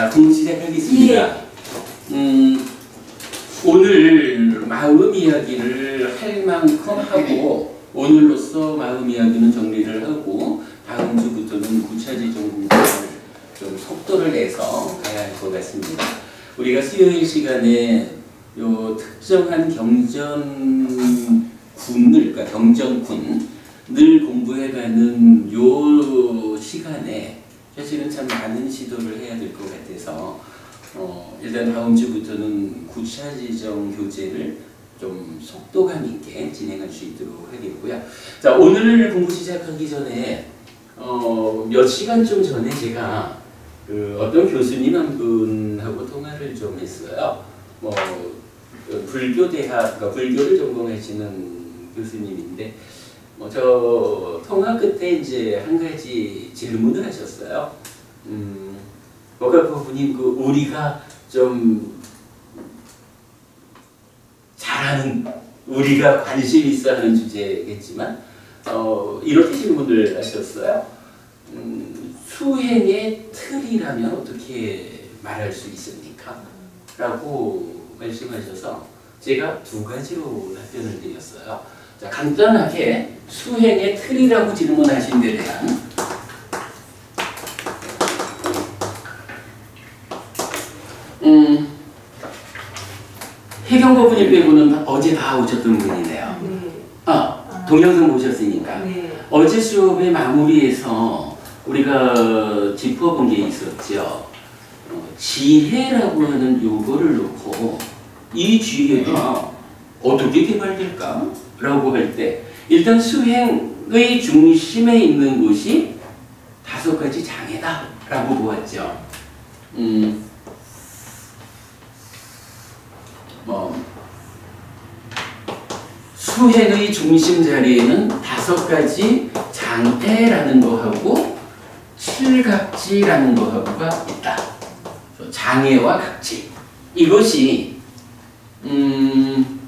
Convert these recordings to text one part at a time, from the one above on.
공부 시작하겠습니다. 오늘 마음 이야기를 할 만큼 하고 오늘로써 마음 이야기는 정리를 하고 다음 주부터는 구차지 전공을 좀 속도를 내서 가야 할 것 같습니다. 우리가 수요일 시간에 요 특정한 경전군을, 그러니까 경전군을 공부해가는 요 시간에 사실은 참 많은 시도를 해야 될 것 같아서 일단 다음 주부터는 구차지정 교재를 좀 속도감 있게 진행할 수 있도록 하겠고요. 자, 오늘 공부 시작하기 전에 몇 시간쯤 전에 제가 어떤 교수님 한 분하고 통화를 좀 했어요. 불교대학, 그러니까 불교를 전공하시는 교수님인데, 저 통화 끝에 이제 한 가지 질문을 하셨어요. 그분이 우리가 좀 잘하는, 우리가 관심 있어 하는 주제겠지만, 이렇게 질문을 하셨어요. 수행의 틀이라면 어떻게 말할 수 있습니까? 라고 말씀하셔서 제가 두 가지로 답변을 드렸어요. 자, 간단하게 수행의 틀이라고 질문하신 데 대한 해경거부님 빼고는 어제 다 오셨던 분이네요. 동영상 보셨으니까. 네. 어제 수업의 마무리에서 우리가 짚어본 게 있었죠. 지혜라고 하는 요거를 놓고 이 지혜가 어떻게 개발될까? 라고 할 때 일단 수행의 중심에 있는 곳이 5가지 장애다 라고 보았죠. 수행의 중심 자리에는 5가지 장애라는 거하고 7각지라는 거하고가 있다. 장애와 각지. 이것이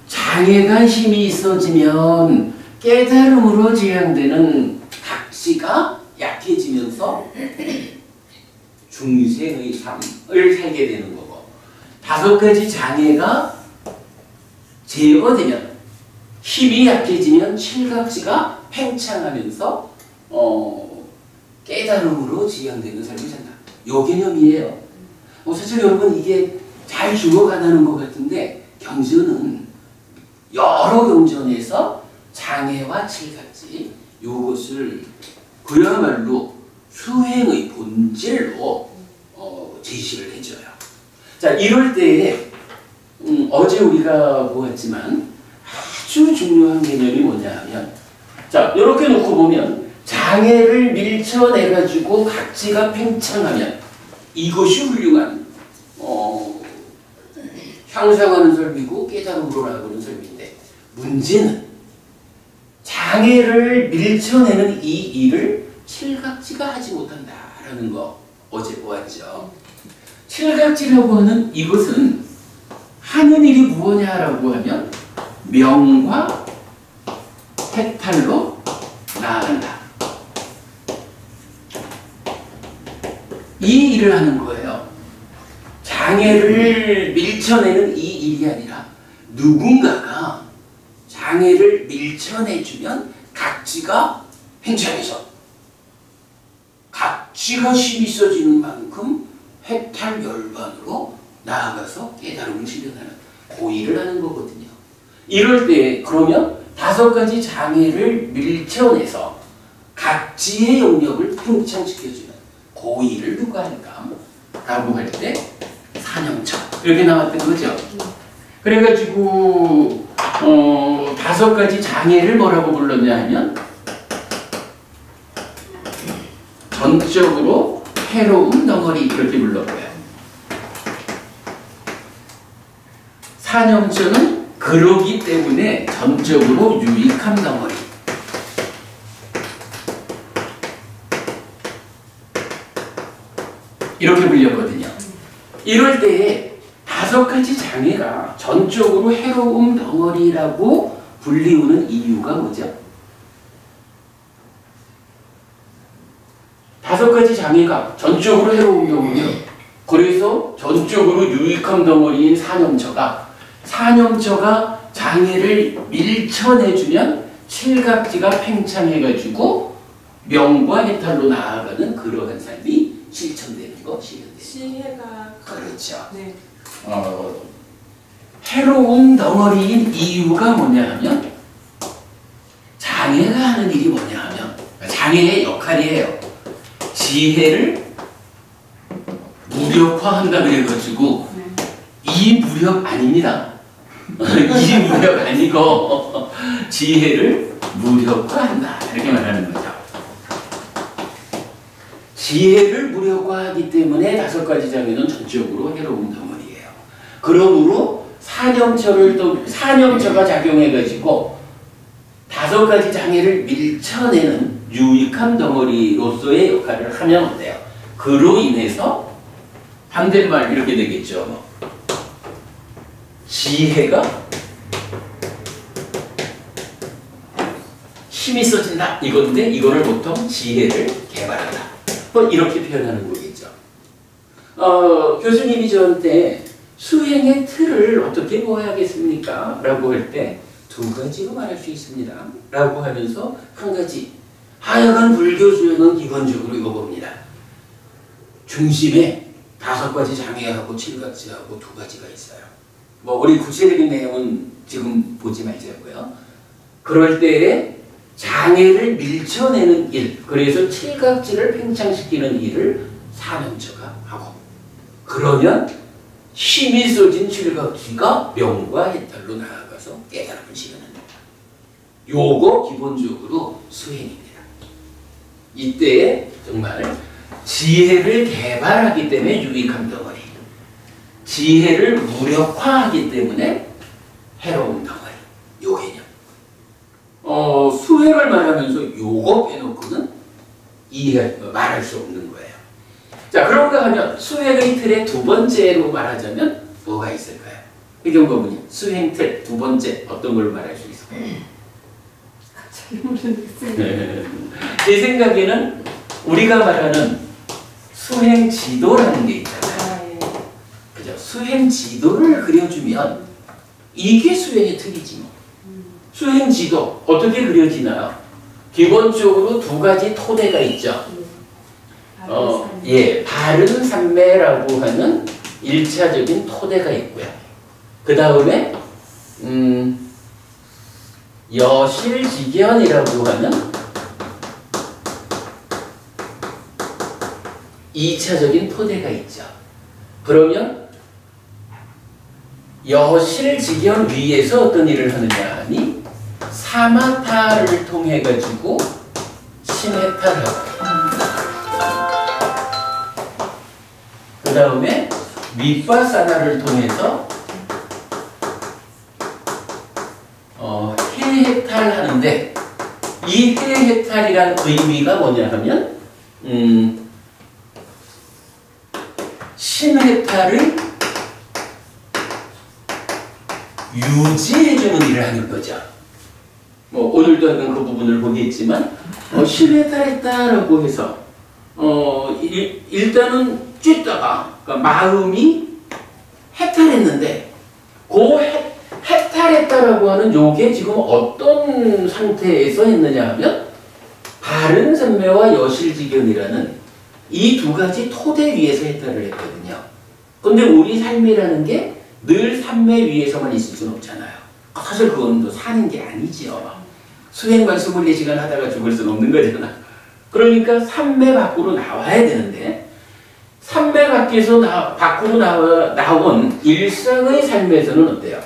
장애가 힘이 있어지면 깨달음으로 지향되는 각지가 약해지면서 중생의 삶을 살게 되는 거고, 5가지 장애가 제어되면 힘이 약해지면 7각지가 팽창하면서 깨달음으로 지향되는 삶을 산다. 요 개념이에요. 사실 여러분 이게 잘 죽어가다는 것 같은데 경전은 여러 경전에서 장애와 7각지 요것을 그야말로 수행의 본질로 제시를 해줘요. 자, 이럴 때에 어제 우리가 보았지만 아주 중요한 개념이 뭐냐 하면, 자, 이렇게 놓고 보면 장애를 밀쳐내가지고 각지가 팽창하면 이것이 훌륭한 향상하는 설비고 깨달음으로 나아가는 설비인데, 문제는 장애를 밀쳐내는 이 일을 7각지가 하지 못한다라는 거 어제 보았죠. 7각지라고 하는 이것은 하는 일이 무엇냐라고 하면 명과 해탈로 나아간다. 이 일을 하는 거예요. 장애를 밀쳐내는 이 일이 아니라 누군가가 장애를 밀쳐내주면 각지가 팽창해서 각지가 힘이 있어지는 만큼 해탈 열반으로 나아가서 깨달음을 실현하는 그 일을 하는 거거든요. 이럴 때 그러면 5가지 장애를 밀쳐내서 각지의 영역을 팽창시켜주는 그 일을 누가 할까? 라고 할 때 사념처 이렇게 나왔던 거죠. 그래가지고 5가지 장애를 뭐라고 불렀냐 하면 전적으로 해로운 덩어리 이렇게 불렀고요. 사념처는 그러기 때문에 전적으로 유익한 덩어리. 이렇게 불렸거든요. 이럴 때에 5가지 장애가 전적으로 해로운 덩어리라고 불리우는 이유가 뭐죠? 5가지 장애가 전적으로 해로운 덩어리요. 그래서 그래서 전적으로 유익함 덩어리인 사념처가 장애를 밀쳐내주면 칠각지가 팽창해가지고 명과 해탈로 나아가는 그러한 삶이 실천되는 것이에요. 시해가 그렇죠. 네. 해로운 덩어리인 이유가 뭐냐 하면 장애가 하는 일이 뭐냐 하면 장애의 역할이에요. 지혜를 무력화한다 그래가지고 이 무력 아닙니다. 이 무력 아니고 지혜를 무력화한다 이렇게 말하는 거죠. 지혜를 무력화하기 때문에 5가지 장애는 전적으로 해로운 덩어리예요. 그러므로 사념처가 작용해가지고 5가지 장애를 밀쳐내는 유익함 덩어리로서의 역할을 하면 어때요? 그로 인해서 반대말 이렇게 되겠죠. 지혜가 힘이 써진다 이건데 이거를 보통 지혜를 개발한다. 뭐 이렇게 표현하는 거겠죠. 교수님이 저한테 수행의 틀을 어떻게 보아야겠습니까? 라고 할 때 2가지로 말할 수 있습니다. 라고 하면서 한 가지 하여간 불교 수행은 기본적으로 이거 봅니다. 중심에 5가지 장애하고 7가지하고 2가지가 있어요. 뭐 우리 구체적인 내용은 지금 보지 말자고요. 그럴 때에 장애를 밀쳐내는 일, 그래서 칠각지를 팽창시키는 일을 사념처가 하고, 그러면 힘이 써진 칠각지가 명과 해탈로 나아가서 깨달음을 실현한다. 요거 기본적으로 수행입니다. 이때 정말 지혜를 개발하기 때문에 유익한 덩어리, 지혜를 무력화하기 때문에 해로운 덩어리, 요 개념. 수행을 말하면서 요거 빼놓고는 말할 수 없는 거예요. 자, 그런가 하면 수행의 틀의 2번째로 말하자면 뭐가 있을까요? 의경고문님, 수행 틀 2번째 어떤 걸로 말할 수 있을까요? 잘 모르겠어요. 제 생각에는 우리가 말하는 수행 지도라는 게 있잖아요. 그죠? 수행 지도를 그려주면 이게 수행의 틀이지 뭐. 수행 지도 어떻게 그려지나요? 기본적으로 2가지 토대가 있죠. 바른 삼매라고 하는 1차적인 토대가 있고요. 그 다음에 여실직연이라고 하는 2차적인 토대가 있죠. 그러면 여실직연 위에서 어떤 일을 하느냐 하니 사마타를 통해 가지고 심해탈하고, 그 다음에 윗바사나를 통해서 해해탈하는데, 이 해해탈이란 의미가 뭐냐 하면 심해탈을 유지해주는 일을 하는 거죠. 뭐 오늘도 약간 그 부분을 보겠지만 심해탈했다라고 해서 일단은 쬐다가 그러니까 마음이 해탈했는데 그 해탈했다라고 하는 요게 지금 어떤 상태에서 했느냐 하면 바른 삼매와 여실직연이라는 이 2가지 토대 위에서 해탈을 했거든요. 근데 우리 삶이라는 게 늘 삼매 위에서만 있을 수는 없잖아요. 사실 그건 또 사는 게 아니지요. 수행만 24시간 하다가 죽을 수는 없는 거잖아. 그러니까 삼매 밖으로 나와야 되는데, 삼매 밖으로 나온 일상의 삶에서는 어때요?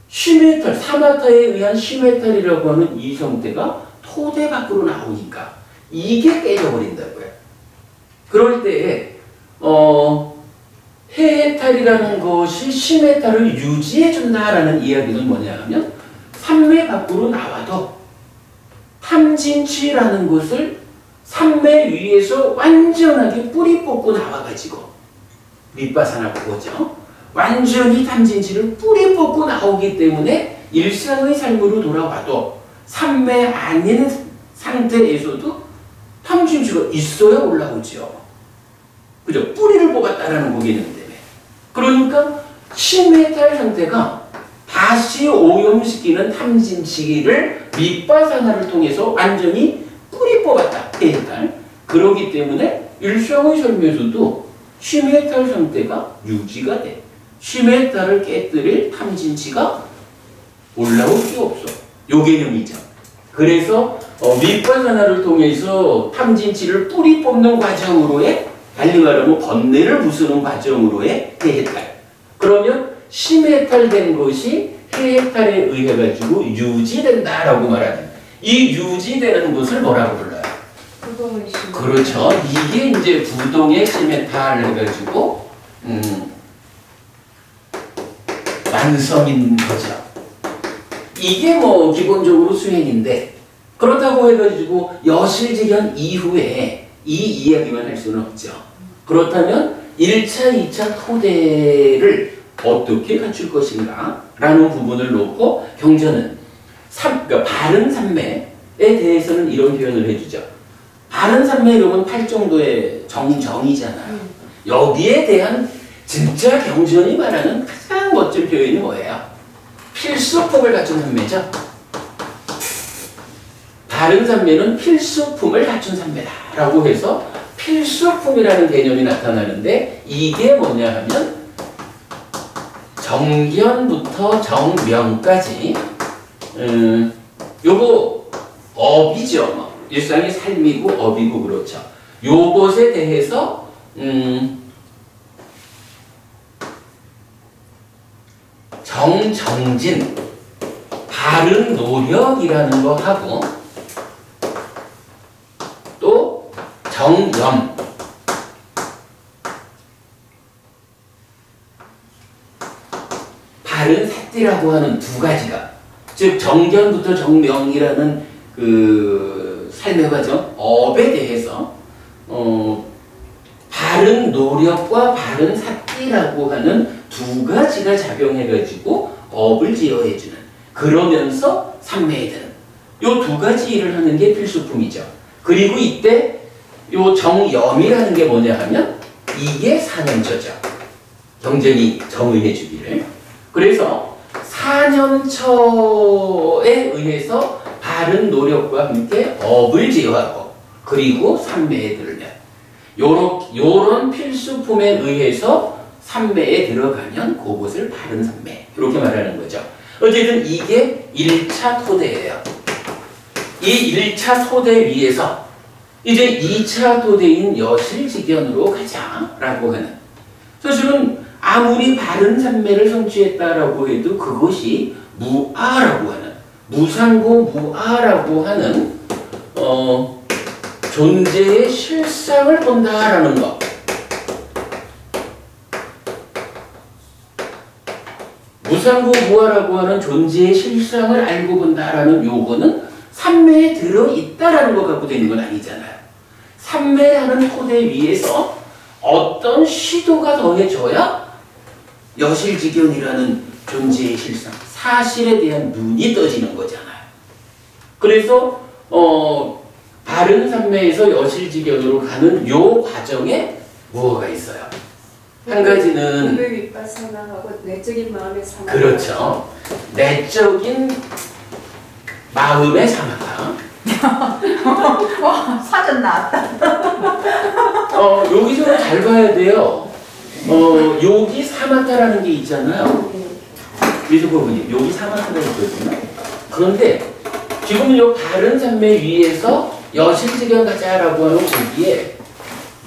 심해탈, 사마타에 의한 심해탈이라고 하는 이 형태가 토대 밖으로 나오니까 이게 깨져버린다고요. 그럴 때에 해해탈이라는 것이 심해탈을 유지해준다라는 이야기는 뭐냐 하면 삼매 밖으로 나와도 탐진치라는 것을 삼매 위에서 완전하게 뿌리 뽑고 나와가지고 윗바사나 그거죠. 완전히 탐진치를 뿌리 뽑고 나오기 때문에 일상의 삶으로 돌아와도 삼매 아닌 상태에서도 탐진치가 있어야 올라오죠. 그죠? 뿌리를 뽑았다라는 그 개념 때문에. 그러니까 심해탈 상태가 다시 오염시키는 탐진치기를 밑바산화를 통해서 완전히 뿌리 뽑았다. 해해탈. 그러기 때문에 일상의 삶에서도 심해탈 상태가 유지가 돼. 심해탈을 깨뜨릴 탐진치가 올라올 수 없어. 요 개념이죠. 그래서 밑바산화를 통해서 탐진치를 뿌리 뽑는 과정으로의, 달리 말하면 번뇌를 부수는 과정으로의 해해탈. 그러면 심해탈된 것이 해해탈에 의해 가지고 유지된다라고 말하는, 이 유지되는 것을 뭐라고 불러요? 부동의 심. 그렇죠. 이게 이제 부동의 심해탈 해가지고 완성인 거죠. 이게 뭐 기본적으로 수행인데, 그렇다고 해가지고 여실직연 이후에 이 이야기만 할 수는 없죠. 그렇다면 1차, 2차 토대를 어떻게 갖출 것인가 라는 부분을 놓고 경전은 그러니까 바른 삼매에 대해서는 이런 표현을 해주죠. 바른 삼매력은 8정도의 정이잖아요. 여기에 대한 진짜 경전이 말하는 가장 멋진 표현이 뭐예요? 필수품을 갖춘 삼매죠. 바른 삼매는 필수품을 갖춘 삼매다라고 해서 필수품이라는 개념이 나타나는데, 이게 뭐냐 하면 정견부터 정명까지 요거 업이죠. 일상의 삶이고 업이고 그렇죠. 요것에 대해서 정진 바른 노력이라는 거 하고, 또 정염 바른 사띠라고 하는 두 가지가, 즉 정견부터 정명이라는 그 삶의 과정, 업에 대해서 바른 노력과 바른 사띠라고 하는 두 가지가 작용해가지고 업을 지어해주는, 그러면서 삼매에 드는 요 두 가지 일을 하는 게 필수품이죠. 그리고 이때 요 정염이라는 게 뭐냐 하면 이게 사년처죠. 경전이 정의해 주기를. 그래서 사년처에 의해서 바른 노력과 함께 업을 지어하고, 그리고 삼매에 들면 요런 필수품에 의해서 삼매에 들어가면 그것을 바른 삼매, 이렇게 말하는 거죠. 어쨌든 이게 1차 토대예요. 이 1차 토대 위에서 이제 2차 토대인 여실직연으로 가자라고 하는, 사실은 아무리 바른 삼매를 성취했다라고 해도 그것이 무아라고 하는, 무상고 무아라고 하는 존재의 실상을 본다라는 것. 무상고 무아라고 하는 존재의 실상을 알고 본다라는 요거는 삼매에 들어있다라는 것 갖고 되는 건 아니잖아요. 삼매라는 토대 위에서 어떤 시도가 더해져야 여실직연이라는 존재의 실상, 사실에 대한 눈이 떠지는 거잖아요. 그래서 바른 삼매에서 여실직연으로 가는 요 과정에 뭐가 있어요? 한 가지는 윗바사나하고 내적인 마음의 사마. 그렇죠. 내적인 마음의 사마타. 와, 사전 나왔다. 여기서는 잘 봐야 돼요. 여기 사마타라는 게 있잖아요. 미소부부님, 여기 사마타가 있거든요. 그런데 지금 요 바른 삼매 위에서 여실직연 가자라고 하는 거기에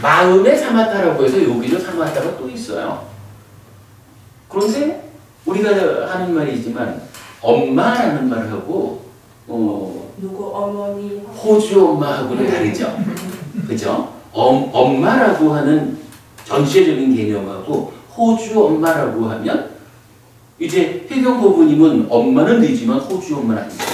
마음의 사마타라고 해서 여기도 사마타가 또 있어요. 그런데 우리가 하는 말이지만 엄마라는 말하고 누구 어머니 호주 엄마하고는 다르죠. 그죠? 엄마라고 하는 전체적인 개념하고 호주 엄마라고 하면 이제 해경부부님은 엄마는 되지만 호주 엄마는 아니죠.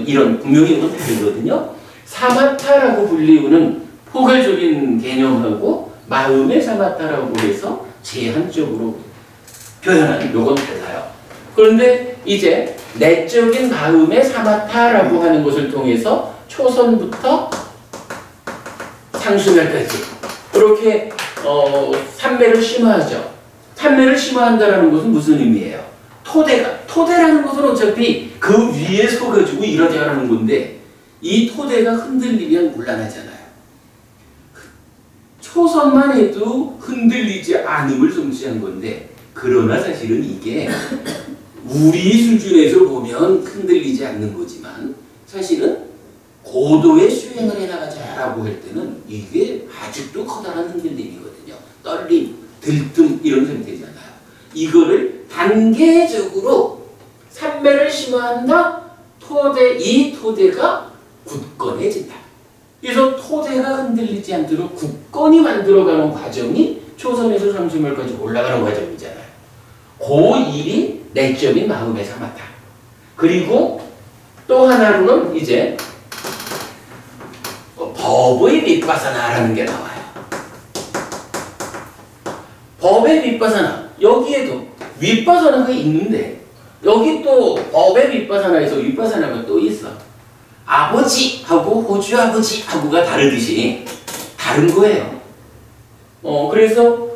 이런 분명히 이건 다르거든요. 사마타라고 불리우는 포괄적인 개념하고 마음의 사마타라고 해서 제한적으로 표현하는 요건 달라요. 그런데 이제 내적인 마음의 사마타라고 하는 것을 통해서 초선부터 상수멸까지 이렇게 산매를 심화하죠. 산매를 심화한다라는 것은 무슨 의미예요? 토대라는 것은 어차피 그 위에 서가지고 일어나는 건데 이 토대가 흔들리면 곤란하잖아요. 초선만 해도 흔들리지 않음을 성취한 건데 그러나 사실은 이게 우리 수준에서 보면 흔들리지 않는 거지만 사실은 고도의 수행을 해나가자라고 할 때는 이게 아직도 커다란 흔들림이거든요. 떨림, 들뜸 이런 상태잖아요. 이거를 단계적으로 산매를 심화한다. 이 토대가 굳건해진다. 그래서 토대가 흔들리지 않도록 굳건히 만들어가는 과정이 초선에서 삼수멸까지 올라가는 과정이잖아요. 그 일이 내적인 마음의 사마타. 그리고 또 하나로는 이제 법의 윗바사나라는 게 나와요. 법의 윗바사나. 여기에도 윗바사나가 있는데 여기 또 법의 윗바사나에서 윗바사나가 또 있어. 아버지하고 호주 아버지하고가 다르듯이 다른 거예요. 그래서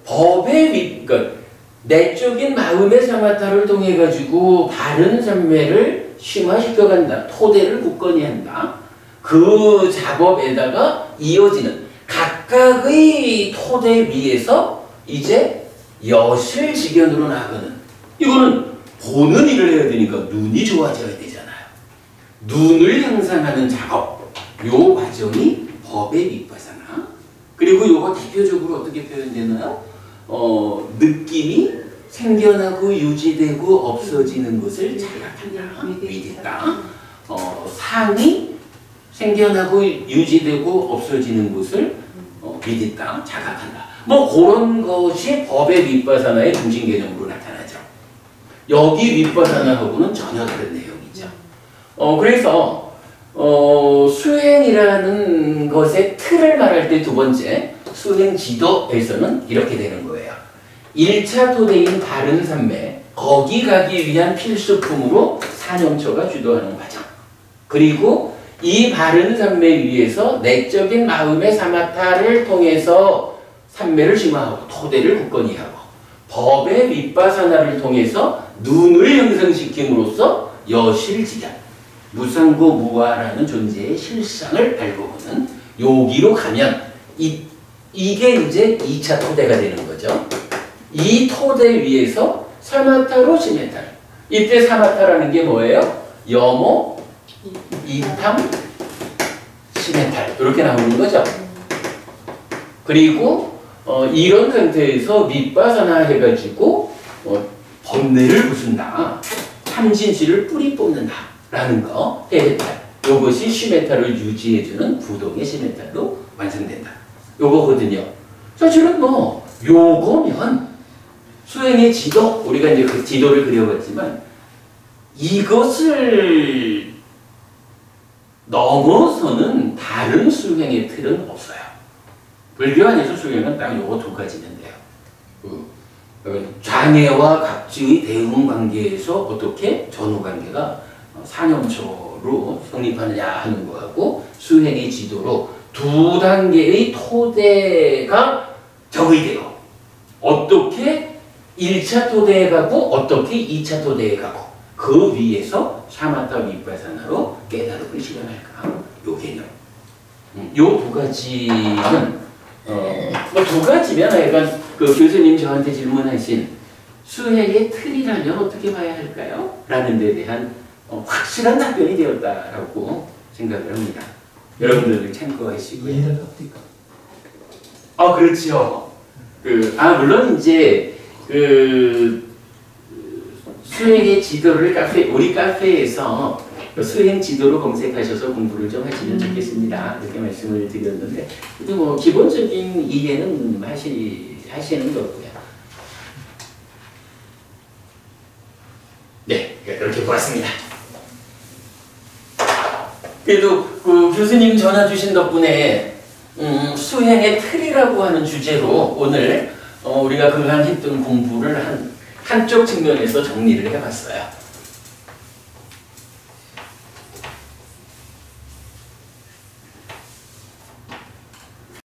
법의 그러니까 내적인 마음의 사마타를 통해 가지고 바른 삼매를 심화시켜간다. 토대를 굳건히 한다. 그 작업에다가 이어지는 각각의 토대 위에서 이제 여실지견으로 나가는 이거는 보는 일을 해야 되니까 눈이 좋아져야 되잖아요. 눈을 향상하는 작업 요 과정이 법의 윗바사나. 그리고 요거 대표적으로 어떻게 표현되나요? 느낌이 생겨나고 유지되고 없어지는 것을 자각한다. 믿다. 상이 생겨나고 유지되고 없어지는 것을 믿다. 자각한다. 뭐 그런 것이 법의 윗바사나의 중심 개념으로 나타나죠. 여기 윗바사나하고는 전혀 다른 내용이죠. 그래서 수행이라는 것의 틀을 말할 때 두 번째 수행 지도에서는 이렇게 되는 거예요. 1차 토대인 바른 삼매 거기 가기 위한 필수품으로 사념초가 주도하는 과정. 그리고 이 바른 삼매 위에서 내적인 마음의 사마타를 통해서 삼매를 심화하고 토대를 굳건히 하고 법의 윗바사나를 통해서 눈을 형성시킴으로써 여실지견 무상고 무아라는 존재의 실상을 알고 보는 여기로 가면 이게 이제 2차 토대가 되는 거죠. 이 토대 위에서 사마타로 시메탈. 이때 사마타라는 게 뭐예요? 여모, 이탐, 시메탈 이렇게 나오는 거죠. 그리고 이런 상태에서 밑바사나 해가지고 번뇌를 부순다. 삼진실을 뿌리 뽑는다. 라는 거 해메탈. 요것이 시메탈을 유지해주는 부동의 시메탈로 완성된다. 요거거든요. 사실은 뭐 요거면 수행의 지도, 우리가 이제 그 지도를 그려봤지만 이것을 넘어서는 다른 수행의 틀은 없어요. 불교 안에서 수행은 딱 요거 두 가지면 돼요. 장애와 각지의 대응 관계에서 어떻게 전후 관계가 사념초로 성립하느냐 하는 거하고 수행의 지도로 두 단계의 토대가 정의되고 어떻게 1차 토대에 가고 어떻게 2차 토대에 가고 그 위에서 사마타 윗바사나로 깨달음을 실현할까 요 개념. 요 두 가지는 뭐 두 가지면 약간 그 교수님 저한테 질문하신 수행의 틀이라면 어떻게 봐야 할까요? 라는 데 대한 확실한 답변이 되었다라고 생각을 합니다. 여러분들 참고하시고요. 이해를 합니까? 그렇죠. 물론 이제 수행의 지도를 우리 카페에서 수행 지도로 검색하셔서 공부를 좀 하시면 좋겠습니다. 이렇게 말씀을 드렸는데, 근데 뭐 기본적인 이해는 하시는 거고요. 네, 이렇게 보았습니다. 그래도 그 교수님 전화 주신 덕분에 수행의 틀이라고 하는 주제로 오늘 우리가 그간 했던 공부를 한쪽 측면에서 정리를 해봤어요.